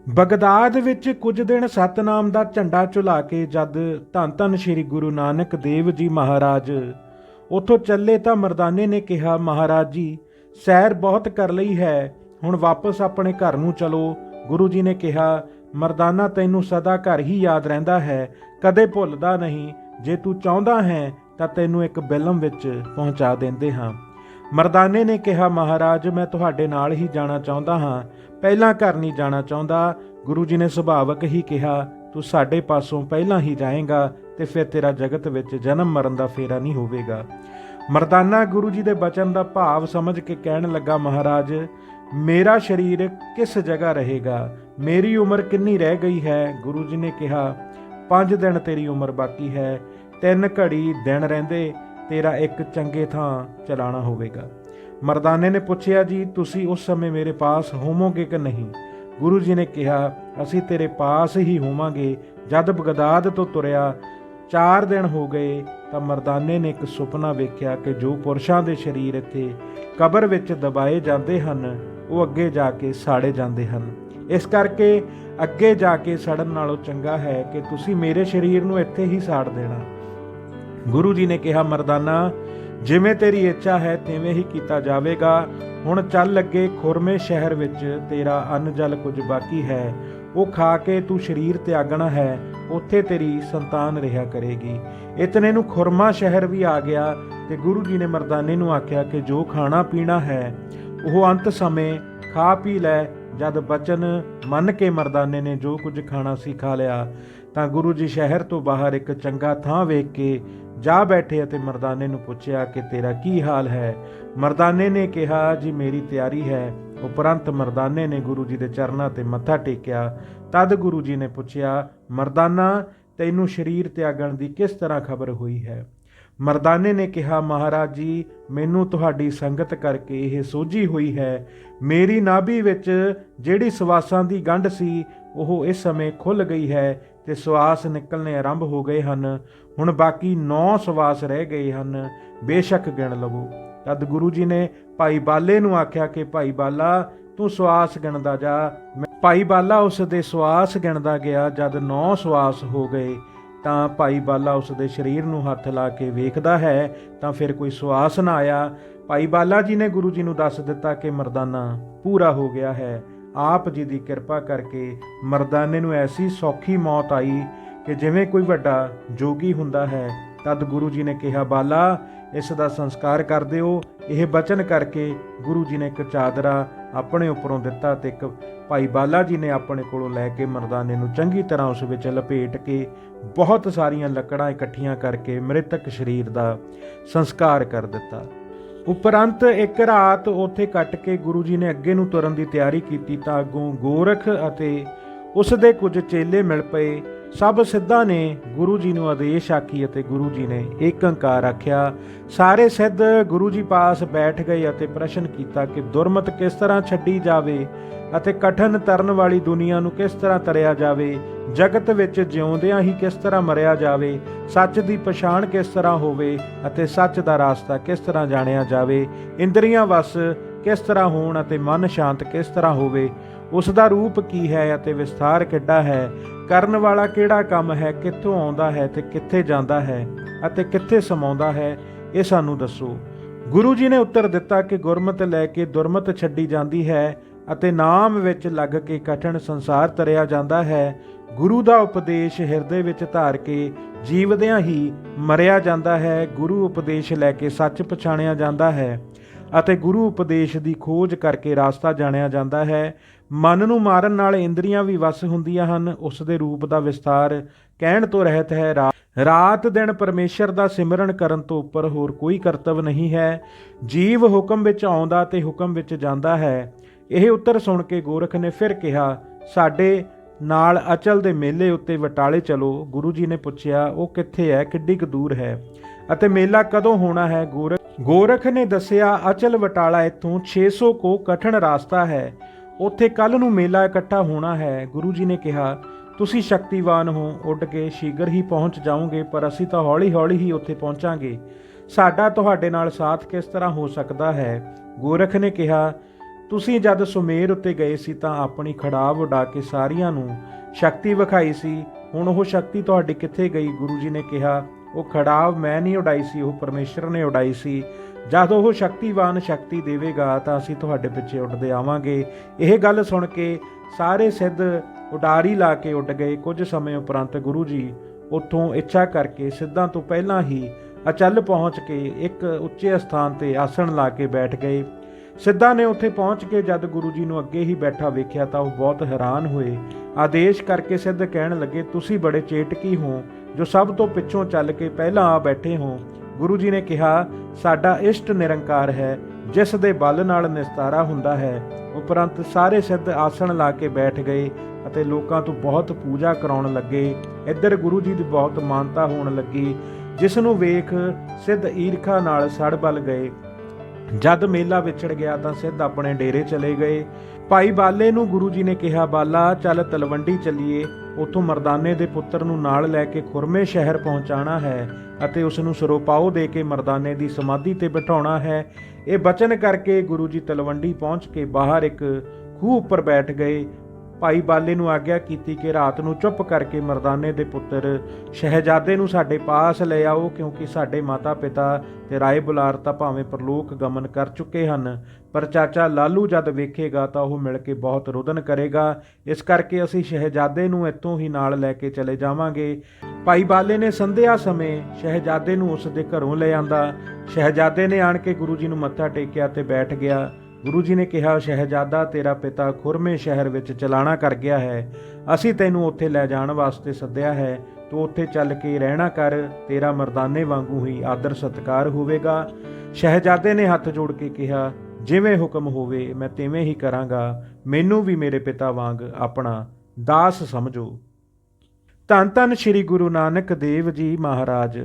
Baghdad ਵਿੱਚ ਕੁਝ ਦਿਨ ਸਤਨਾਮ ਦਾ ਝੰਡਾ ਝੁਲਾ ਕੇ ਜਦ ਧੰਨ ਧੰਨ ਸ੍ਰੀ ਗੁਰੂ ਨਾਨਕ ਦੇਵ ਜੀ ਮਹਾਰਾਜ ਉੱਥੋਂ ਚੱਲੇ ਤਾਂ ਮਰਦਾਨੇ ਨੇ ਕਿਹਾ, ਮਹਾਰਾਜ ਜੀ ਸੈਰ ਬਹੁਤ ਕਰ ਲਈ ਹੈ, ਹੁਣ ਵਾਪਸ ਆਪਣੇ ਘਰ ਨੂੰ ਚਲੋ। ਗੁਰੂ ਜੀ ਨੇ ਕਿਹਾ, ਮਰਦਾਨਾ ਤੈਨੂੰ ਸਦਾ ਘਰ ਹੀ ਯਾਦ ਰਹਿੰਦਾ ਹੈ, ਕਦੇ ਭੁੱਲਦਾ ਨਹੀਂ। ਜੇ ਤੂੰ ਚਾਹੁੰਦਾ ਹੈ ਤਾਂ ਤੈਨੂੰ ਇੱਕ ਬਿਲਮ ਵਿੱਚ ਪਹੁੰਚਾ ਦਿੰਦੇ ਹਾਂ। ਮਰਦਾਨੇ ਨੇ ਕਿਹਾ, ਮਹਾਰਾਜ ਮੈਂ ਤੁਹਾਡੇ ਨਾਲ ਹੀ ਜਾਣਾ ਚਾਹੁੰਦਾ ਹਾਂ, ਪਹਿਲਾਂ ਘਰ ਨਹੀਂ ਜਾਣਾ ਚਾਹੁੰਦਾ। ਗੁਰੂ ਜੀ ਨੇ ਸੁਭਾਵਕ ਹੀ ਕਿਹਾ, ਤੂੰ ਸਾਡੇ ਪਾਸੋਂ ਪਹਿਲਾਂ ਹੀ ਜਾਏਗਾ ਤੇ ਫਿਰ ਤੇਰਾ ਜਗਤ ਵਿੱਚ ਜਨਮ ਮਰਨ ਦਾ ਫੇਰਾ ਨਹੀਂ ਹੋਵੇਗਾ। ਮਰਦਾਨਾ ਗੁਰੂ ਜੀ ਦੇ ਬਚਨ ਦਾ ਭਾਵ ਸਮਝ ਕੇ ਕਹਿਣ ਲੱਗਾ, ਮਹਾਰਾਜ ਮੇਰਾ ਸਰੀਰ ਕਿਸ ਜਗ੍ਹਾ ਰਹੇਗਾ, ਮੇਰੀ ਉਮਰ ਕਿੰਨੀ ਰਹਿ ਗਈ ਹੈ। ਗੁਰੂ ਜੀ ਨੇ ਕਿਹਾ, 5 ਦਿਨ ਤੇਰੀ ਉਮਰ ਬਾਕੀ ਹੈ, 3 ਘੜੀ ਦਿਨ ਰਹਿੰਦੇ ਤੇਰਾ ਇੱਕ ਚੰਗੇ ਥਾਂ ਚਲਾਣਾ ਹੋਵੇਗਾ। ਮਰਦਾਨੇ ਨੇ ਪੁੱਛਿਆ, ਜੀ ਤੁਸੀਂ ਉਸ ਸਮੇਂ ਮੇਰੇ ਪਾਸ ਹੋਵੋਗੇ ਕਿ ਨਹੀਂ? ਗੁਰੂ ਜੀ ਨੇ ਕਿਹਾ, ਅਸੀਂ ਤੇਰੇ ਪਾਸ ਹੀ ਹੋਵਾਂਗੇ। ਜਦ ਬਗਦਾਦ ਤੋਂ ਤੁਰਿਆ 4 ਦਿਨ ਹੋ ਗਏ ਤਾਂ ਮਰਦਾਨੇ ਨੇ ਇੱਕ ਸੁਪਨਾ ਵੇਖਿਆ ਕਿ ਜੋ ਪੁਰਸ਼ਾਂ ਦੇ ਸਰੀਰ ਇੱਥੇ ਕਬਰ ਵਿੱਚ ਦਬਾਏ ਜਾਂਦੇ ਹਨ ਉਹ ਅੱਗੇ ਜਾ ਕੇ ਸਾੜੇ ਜਾਂਦੇ ਹਨ। ਇਸ ਕਰਕੇ ਅੱਗੇ ਜਾ ਕੇ ਸੜਨ ਨਾਲੋਂ ਚੰਗਾ ਹੈ ਕਿ ਤੁਸੀਂ ਮੇਰੇ ਸਰੀਰ ਨੂੰ ਇੱਥੇ ਹੀ ਸਾੜ ਦੇਣਾ। ਗੁਰੂ ਜੀ ਨੇ ਕਿਹਾ, ਮਰਦਾਨਾ ਜਿਵੇਂ ਤੇਰੀ ਇੱਛਾ ਹੈ ਤਿਵੇਂ ਹੀ ਕੀਤਾ ਜਾਵੇਗਾ। ਹੁਣ ਚੱਲ ਅੱਗੇ, ਖੁਰਮੇ ਸ਼ਹਿਰ ਵਿੱਚ ਤੇਰਾ ਅੰਨ ਜਲ ਕੁਝ ਬਾਕੀ ਹੈ, ਉਹ ਖਾ ਕੇ ਤੂੰ ਸਰੀਰ ਤਿਆਗਣਾ ਹੈ, ਉੱਥੇ ਤੇਰੀ ਸੰਤਾਨ ਰਿਹਾ ਕਰੇਗੀ। ਇਤਨੇ ਨੂੰ ਖੁਰਮਾ ਸ਼ਹਿਰ ਵੀ ਆ ਗਿਆ ਤੇ ਗੁਰੂ ਜੀ ਨੇ ਮਰਦਾਨੇ ਨੂੰ ਆਖਿਆ ਕਿ ਜੋ ਖਾਣਾ ਪੀਣਾ ਹੈ ਉਹ ਅੰਤ ਸਮੇਂ ਖਾ ਪੀ ਲੈ। ਜਦ ਬਚਨ ਮੰਨ ਕੇ ਮਰਦਾਨੇ ਨੇ ਜੋ ਕੁਝ ਖਾਣਾ ਸੀ ਖਾ ਲਿਆ ਤਾਂ ਗੁਰੂ ਜੀ ਸ਼ਹਿਰ ਤੋਂ ਬਾਹਰ ਇੱਕ ਚੰਗਾ ਥਾਂ ਵੇਖ ਕੇ ਜਾ ਬੈਠੇ ਅਤੇ ਮਰਦਾਨੇ ਨੂੰ ਪੁੱਛਿਆ ਕਿ ਤੇਰਾ ਕੀ ਹਾਲ ਹੈ। ਮਰਦਾਨੇ ਨੇ ਕਿਹਾ, ਜੀ ਮੇਰੀ ਤਿਆਰੀ ਹੈ। ਉਪਰੰਤ ਮਰਦਾਨੇ ਨੇ ਗੁਰੂ ਜੀ ਦੇ ਚਰਨਾਂ ਤੇ ਮੱਥਾ ਟੇਕਿਆ। ਤਦ ਗੁਰੂ ਜੀ ਨੇ ਪੁੱਛਿਆ, ਮਰਦਾਨਾ ਤੈਨੂੰ ਸਰੀਰ ਤਿਆਗਣ ਦੀ ਕਿਸ ਤਰ੍ਹਾਂ ਖਬਰ ਹੋਈ ਹੈ? ਮਰਦਾਨੇ ਨੇ ਕਿਹਾ, ਮਹਾਰਾਜ ਜੀ ਮੈਨੂੰ ਤੁਹਾਡੀ ਸੰਗਤ ਕਰਕੇ ਇਹ ਸੋਝੀ ਹੋਈ ਹੈ। ਮੇਰੀ ਨਾਭੀ ਵਿੱਚ ਜਿਹੜੀ ਸਵਾਸਾਂ ਦੀ ਗੰਢ ਸੀ ਉਹ ਇਸ ਸਮੇਂ ਖੁੱਲ ਗਈ ਹੈ ਤੇ ਸਵਾਸ ਨਿਕਲਣੇ ਆਰੰਭ ਹੋ ਗਏ ਹਨ। ਹੁਣ ਬਾਕੀ 9 ਸਵਾਸ ਰਹਿ ਗਏ ਹਨ, ਬੇਸ਼ੱਕ ਗਿਣ ਲਵੋ। ਤਦ ਗੁਰੂ ਜੀ ਨੇ ਭਾਈ ਬਾਲੇ ਨੂੰ ਆਖਿਆ ਕਿ ਭਾਈ ਬਾਲਾ ਤੂੰ ਸਵਾਸ ਗਿਣਦਾ ਜਾ। ਭਾਈ ਬਾਲਾ ਉਸ ਦੇ ਸਵਾਸ ਗਿਣਦਾ ਗਿਆ। ਜਦ 9 ਸਵਾਸ ਹੋ ਗਏ ਤਾਂ ਭਾਈ ਬਾਲਾ ਉਸ ਦੇ ਸਰੀਰ ਨੂੰ ਹੱਥ ਲਾ ਕੇ ਵੇਖਦਾ ਹੈ ਤਾਂ ਫਿਰ ਕੋਈ ਸਵਾਸ ਨਾ ਆਇਆ। ਭਾਈ ਬਾਲਾ ਜੀ ਨੇ ਗੁਰੂ ਜੀ ਨੂੰ ਦੱਸ ਦਿੱਤਾ ਕਿ ਮਰਦਾਨਾ ਪੂਰਾ ਹੋ ਗਿਆ ਹੈ। ਆਪ ਜੀ ਦੀ ਕਿਰਪਾ ਕਰਕੇ ਮਰਦਾਨੇ ਨੂੰ ਐਸੀ ਸੌਖੀ ਮੌਤ ਆਈ ਕਿ ਜਿਵੇਂ ਕੋਈ ਵੱਡਾ ਜੋਗੀ ਹੁੰਦਾ ਹੈ। ਤਦ ਗੁਰੂ ਜੀ ਨੇ ਕਿਹਾ, ਬਾਲਾ ਇਸ ਦਾ ਸੰਸਕਾਰ ਕਰ ਦਿਓ। ਇਹ ਬਚਨ ਕਰਕੇ ਗੁਰੂ ਜੀ ਨੇ ਇੱਕ ਚਾਦਰਾ ਆਪਣੇ ਉੱਪਰੋਂ ਦਿੱਤਾ ਤੇ ਇੱਕ ਭਾਈ ਬਾਲਾ ਜੀ ਨੇ ਆਪਣੇ ਕੋਲੋਂ ਲੈ ਕੇ ਮਰਦਾਨੇ ਨੂੰ ਚੰਗੀ ਤਰ੍ਹਾਂ ਉਸ ਵਿੱਚ ਲਪੇਟ ਕੇ ਬਹੁਤ ਸਾਰੀਆਂ ਲੱਕੜਾਂ ਇਕੱਠੀਆਂ ਕਰਕੇ ਮ੍ਰਿਤਕ ਸਰੀਰ ਦਾ ਸੰਸਕਾਰ ਕਰ ਦਿੱਤਾ। ਉਪਰੰਤ ਇੱਕ ਰਾਤ ਉੱਥੇ ਕੱਟ ਕੇ ਗੁਰੂ ਜੀ ਨੇ ਅੱਗੇ ਨੂੰ ਤੁਰਨ ਦੀ ਤਿਆਰੀ ਕੀਤੀ ਤਾਂ ਅੱਗੋਂ ਗੋਰਖ ਅਤੇ ਉਸ ਦੇ ਕੁਝ ਚੇਲੇ ਮਿਲ ਪਏ। ਸਭ ਸਿੱਧਾਂ ਨੇ ਗੁਰੂ ਜੀ ਨੂੰ ਆਦੇਸ਼ ਆਖੀ ਅਤੇ ਗੁਰੂ ਜੀ ਨੇ ਏਕ ਓਂਕਾਰ ਆਖਿਆ। ਸਾਰੇ ਸਿੱਧ ਗੁਰੂ ਜੀ ਪਾਸ ਬੈਠ ਗਏ ਅਤੇ ਪ੍ਰਸ਼ਨ ਕੀਤਾ ਕਿ ਦੁਰਮਤ ਕਿਸ ਤਰ੍ਹਾਂ ਛੱਡੀ ਜਾਵੇ ਅਤੇ ਕਠਨ ਤਰਨ ਵਾਲੀ ਦੁਨੀਆ ਨੂੰ ਕਿਸ ਤਰ੍ਹਾਂ ਤਰਿਆ ਜਾਵੇ, ਜਗਤ ਵਿੱਚ ਜਿਉਂਦਿਆਂ ਹੀ ਕਿਸ ਤਰ੍ਹਾਂ ਮਰਿਆ ਜਾਵੇ, ਸੱਚ ਦੀ ਪਛਾਣ ਕਿਸ ਤਰ੍ਹਾਂ ਹੋਵੇ ਅਤੇ ਸੱਚ ਦਾ ਰਾਸਤਾ ਕਿਸ ਤਰ੍ਹਾਂ ਜਾਣਿਆ ਜਾਵੇ, ਇੰਦਰੀਆਂ ਵਸ ਕਿਸ ਤਰ੍ਹਾਂ ਹੋਣ ਅਤੇ ਮਨ ਸ਼ਾਂਤ ਕਿਸ ਤਰ੍ਹਾਂ ਹੋਵੇ, ਉਸ ਦਾ ਰੂਪ ਕੀ ਹੈ ਅਤੇ ਵਿਸਥਾਰ ਕਿੱਡਾ ਹੈ, ਕਰਨ ਵਾਲਾ ਕਿਹੜਾ ਕੰਮ ਹੈ, ਕਿੱਥੋਂ ਆਉਂਦਾ ਹੈ ਤੇ ਕਿੱਥੇ ਜਾਂਦਾ ਹੈ ਅਤੇ ਕਿੱਥੇ ਸਮਾਉਂਦਾ ਹੈ, ਇਹ ਸਾਨੂੰ ਦੱਸੋ। ਗੁਰੂ ਜੀ ਨੇ ਉੱਤਰ ਦਿੱਤਾ ਕਿ ਗੁਰਮਤ ਲੈ ਕੇ ਦੁਰਮਤ ਛੱਡੀ ਜਾਂਦੀ ਹੈ ਅਤੇ ਨਾਮ ਵਿੱਚ ਲੱਗ ਕੇ ਕਠਿਨ ਸੰਸਾਰ ਤਰਿਆ ਜਾਂਦਾ ਹੈ। ਗੁਰੂ ਦਾ ਉਪਦੇਸ਼ ਹਿਰਦੇ ਵਿੱਚ ਧਾਰ ਕੇ ਜੀਵਦਿਆਂ ਹੀ ਮਰਿਆ ਜਾਂਦਾ ਹੈ। ਗੁਰੂ ਉਪਦੇਸ਼ ਲੈ ਕੇ ਸੱਚ ਪਛਾਣਿਆ ਜਾਂਦਾ ਹੈ ਅਤੇ ਗੁਰੂ ਉਪਦੇਸ਼ ਦੀ ਖੋਜ ਕਰਕੇ ਰਾਸਤਾ ਜਾਣਿਆ ਜਾਂਦਾ ਹੈ। ਮਨ ਨੂੰ ਮਾਰਨ ਨਾਲ ਇੰਦਰੀਆਂ ਵੀ ਵਸ ਹੁੰਦੀਆਂ ਹਨ। ਉਸ ਦੇ ਰੂਪ ਦਾ ਵਿਸਥਾਰ ਕਹਿਣ ਤੋਂ ਰਹਿਤ ਹੈ। ਰਾਤ ਦਿਨ ਪਰਮੇਸ਼ਰ ਦਾ ਸਿਮਰਨ ਕਰਨ ਤੋਂ ਉੱਪਰ ਹੋਰ ਕੋਈ ਕਰਤੱਵ ਨਹੀਂ ਹੈ। ਜੀਵ ਹੁਕਮ ਵਿੱਚ ਆਉਂਦਾ ਤੇ ਹੁਕਮ ਵਿੱਚ ਜਾਂਦਾ ਹੈ। ਇਹ ਉੱਤਰ ਸੁਣ ਕੇ ਗੋਰਖ ਨੇ ਫਿਰ ਕਿਹਾ, ਸਾਡੇ ਨਾਲ ਅਚਲ ਦੇ ਮੇਲੇ ਉੱਤੇ ਵਟਾਲੇ ਚਲੋ। ਗੁਰੂ ਜੀ ਨੇ ਪੁੱਛਿਆ, ਉਹ ਕਿੱਥੇ ਹੈ, ਕਿੱਡੀ ਕੁ ਦੂਰ ਹੈ ਅਤੇ ਮੇਲਾ ਕਦੋਂ ਹੋਣਾ ਹੈ? ਗੋਰਖ ਨੇ ਦੱਸਿਆ, ਅਚਲ ਵਟਾਲਾ ਇੱਥੋਂ 600 ਕੋ ਕਠਨ ਰਾਸਤਾ ਹੈ, ਉੱਥੇ ਕੱਲ ਨੂੰ ਮੇਲਾ ਇਕੱਠਾ ਹੋਣਾ ਹੈ। ਗੁਰੂ ਜੀ ਨੇ ਕਿਹਾ, ਤੁਸੀਂ ਸ਼ਕਤੀਵਾਨ ਹੋ, ਉੱਡ ਕੇ ਸ਼ੀਘਰ ਹੀ ਪਹੁੰਚ ਜਾਓਗੇ, ਪਰ ਅਸੀਂ ਤਾਂ ਹੌਲੀ ਹੌਲੀ ਹੀ ਉੱਥੇ ਪਹੁੰਚਾਂਗੇ। ਸਾਡਾ ਤੁਹਾਡੇ ਨਾਲ ਸਾਥ ਕਿਸ ਤਰ੍ਹਾਂ ਹੋ ਸਕਦਾ ਹੈ? ਗੋਰਖ ਨੇ ਕਿਹਾ, ਤੁਸੀਂ ਜਦ ਸੁਮੇਰ ਉੱਤੇ ਗਏ ਸੀ ਤਾਂ ਆਪਣੀ ਖੜਾਵ ਉਡਾ ਕੇ ਸਾਰਿਆਂ ਨੂੰ ਸ਼ਕਤੀ ਵਿਖਾਈ ਸੀ। ਹੁਣ ਉਹ ਸ਼ਕਤੀ ਤੁਹਾਡੀ ਕਿੱਥੇ ਗਈ? ਗੁਰੂ ਜੀ ਨੇ ਕਿਹਾ, ਉਹ ਖੜਾਵ ਮੈਂ ਨਹੀਂ ਉਡਾਈ ਸੀ, ਉਹ ਪਰਮੇਸ਼ਰ ਨੇ ਉਡਾਈ ਸੀ। ਜਦ ਉਹ ਸ਼ਕਤੀਵਾਨ ਸ਼ਕਤੀ ਦੇਵੇਗਾ ਤਾਂ ਅਸੀਂ ਤੁਹਾਡੇ ਪਿੱਛੇ ਉੱਡਦੇ ਆਵਾਂਗੇ। ਇਹ ਗੱਲ ਸੁਣ ਕੇ ਸਾਰੇ ਸਿੱਧ ਉਡਾਰੀ ਲਾ ਕੇ ਉੱਡ ਗਏ। ਕੁਝ ਸਮੇਂ ਉਪਰੰਤ ਗੁਰੂ ਜੀ ਉੱਥੋਂ ਇੱਛਾ ਕਰਕੇ ਸਿੱਧਾਂ ਤੋਂ ਪਹਿਲਾਂ ਹੀ ਅਚਲ ਪਹੁੰਚ ਕੇ ਇੱਕ ਉੱਚੇ ਸਥਾਨ ਤੇ ਆਸਣ ਲਾ ਕੇ ਬੈਠ ਗਏ। ਸਿੱਧਾਂ ਨੇ ਉੱਥੇ ਪਹੁੰਚ ਕੇ ਜਦ ਗੁਰੂ ਜੀ ਨੂੰ ਅੱਗੇ ਹੀ ਬੈਠਾ ਵੇਖਿਆ ਤਾਂ ਉਹ ਬਹੁਤ ਹੈਰਾਨ ਹੋਏ। ਆਦੇਸ਼ ਕਰਕੇ ਸਿੱਧ ਕਹਿਣ ਲੱਗੇ, ਤੁਸੀਂ ਬੜੇ ਚੇਟਕੀ ਹੋ ਜੋ ਸਭ ਤੋਂ ਪਿੱਛੋਂ ਚੱਲ ਕੇ ਪਹਿਲਾਂ ਆ ਬੈਠੇ ਹੋ। ਗੁਰੂ ਜੀ ਨੇ ਕਿਹਾ, ਸਾਡਾ ਇਸ਼ਟ ਨਿਰੰਕਾਰ ਹੈ, ਜਿਸ ਦੇ ਬਲ ਨਾਲ ਨਿਸਤਾਰਾ ਹੁੰਦਾ ਹੈ। ਉਪਰੰਤ ਸਾਰੇ ਸਿੱਧ ਆਸਣ ਲਾ ਕੇ ਬੈਠ ਗਏ ਅਤੇ ਲੋਕਾਂ ਤੋਂ ਬਹੁਤ ਪੂਜਾ ਕਰਾਉਣ ਲੱਗੇ। ਇੱਧਰ ਗੁਰੂ ਜੀ ਦੀ ਬਹੁਤ ਮਾਨਤਾ ਹੋਣ ਲੱਗੀ, ਜਿਸ ਨੂੰ ਵੇਖ ਸਿੱਧ ਈਰਖਾ ਨਾਲ ਸੜ ਬਲ ਗਏ। ਜਦ ਮੇਲਾ ਵਿਛੜ ਗਿਆ ਤਾਂ ਸਿੱਧ ਆਪਣੇ ਡੇਰੇ ਚਲੇ ਗਏ। ਭਾਈ ਬਾਲੇ ਨੂੰ ਗੁਰੂ ਜੀ ਨੇ ਕਿਹਾ, ਬਾਲਾ ਚੱਲ ਤਲਵੰਡੀ ਚੱਲੀਏ, ਉੱਥੋਂ ਮਰਦਾਨੇ ਦੇ ਪੁੱਤਰ ਨੂੰ ਨਾਲ ਲੈ ਕੇ ਖੁਰਮੇ ਸ਼ਹਿਰ ਪਹੁੰਚਾਣਾ ਹੈ ਅਤੇ ਉਸ ਨੂੰ ਸਰੋਪਾਓ ਦੇ ਕੇ ਮਰਦਾਨੇ ਦੀ ਸਮਾਧੀ ਤੇ ਬਿਠਾਉਣਾ ਹੈ। ਇਹ ਬਚਨ ਕਰਕੇ ਗੁਰੂ ਜੀ ਤਲਵੰਡੀ ਪਹੁੰਚ ਕੇ ਬਾਹਰ ਇੱਕ ਖੂਹ ਉੱਪਰ ਬੈਠ ਗਏ। ਭਾਈ ਬਾਲੇ ਨੂੰ ਆਗਿਆ ਕੀਤੀ ਕਿ ਰਾਤ ਨੂੰ ਚੁੱਪ ਕਰਕੇ ਮਰਦਾਨੇ ਦੇ ਪੁੱਤਰ ਸ਼ਹਿਜ਼ਾਦੇ ਨੂੰ ਸਾਡੇ ਪਾਸ ਲੈ ਆਓ, ਕਿਉਂਕਿ ਸਾਡੇ ਮਾਤਾ ਪਿਤਾ ਤੇ ਰਾਏ ਬੁਲਾਰ ਤਾਂ ਭਾਵੇਂ ਪ੍ਰਲੋਕ ਗਮਨ ਕਰ ਚੁੱਕੇ ਹਨ, ਪਰ ਚਾਚਾ ਲਾਲੂ ਜਦ ਵੇਖੇਗਾ ਤਾਂ ਉਹ ਮਿਲ ਕੇ ਬਹੁਤ ਰੁਦਨ ਕਰੇਗਾ। ਇਸ ਕਰਕੇ ਅਸੀਂ ਸ਼ਹਿਜ਼ਾਦੇ ਨੂੰ ਇੱਥੋਂ ਹੀ ਨਾਲ ਲੈ ਕੇ ਚਲੇ ਜਾਵਾਂਗੇ। ਭਾਈ ਬਾਲੇ ਨੇ ਸੰਧਿਆ ਸਮੇਂ ਸ਼ਹਿਜ਼ਾਦੇ ਨੂੰ ਉਸ ਦੇ ਘਰੋਂ ਲੈ ਆਂਦਾ। ਸ਼ਹਿਜ਼ਾਦੇ ਨੇ ਆਣ ਕੇ ਗੁਰੂ ਜੀ ਨੂੰ ਮੱਥਾ ਟੇਕਿਆ ਤੇ ਬੈਠ ਗਿਆ। ਗੁਰੂ ਜੀ ਨੇ ਕਿਹਾ, ਸ਼ਹਿਜ਼ਾਦਾ ਤੇਰਾ ਪਿਤਾ ਖੁਰਮੇ ਸ਼ਹਿਰ ਵਿੱਚ ਚਲਾਣਾ ਕਰ ਗਿਆ ਹੈ, ਅਸੀਂ ਤੈਨੂੰ ਉੱਥੇ ਲੈ ਜਾਣ ਵਾਸਤੇ ਸੱਦਿਆ ਹੈ। ਤੂੰ ਉੱਥੇ ਚੱਲ ਕੇ ਰਹਿਣਾ ਕਰ, ਤੇਰਾ ਮਰਦਾਨੇ ਵਾਂਗੂ ਹੀ ਆਦਰ ਸਤਿਕਾਰ ਹੋਵੇਗਾ। ਸ਼ਹਿਜ਼ਾਦੇ ਨੇ ਹੱਥ ਜੋੜ ਕੇ ਕਿਹਾ, ਜਿਵੇਂ ਹੁਕਮ ਹੋਵੇ ਮੈਂ ਤਿਵੇਂ ਹੀ ਕਰਾਂਗਾ, ਮੈਨੂੰ ਵੀ ਮੇਰੇ ਪਿਤਾ ਵਾਂਗ ਆਪਣਾ ਦਾਸ ਸਮਝੋ। ਧੰਨ ਧੰਨ ਸ੍ਰੀ ਗੁਰੂ ਨਾਨਕ ਦੇਵ ਜੀ ਮਹਾਰਾਜ।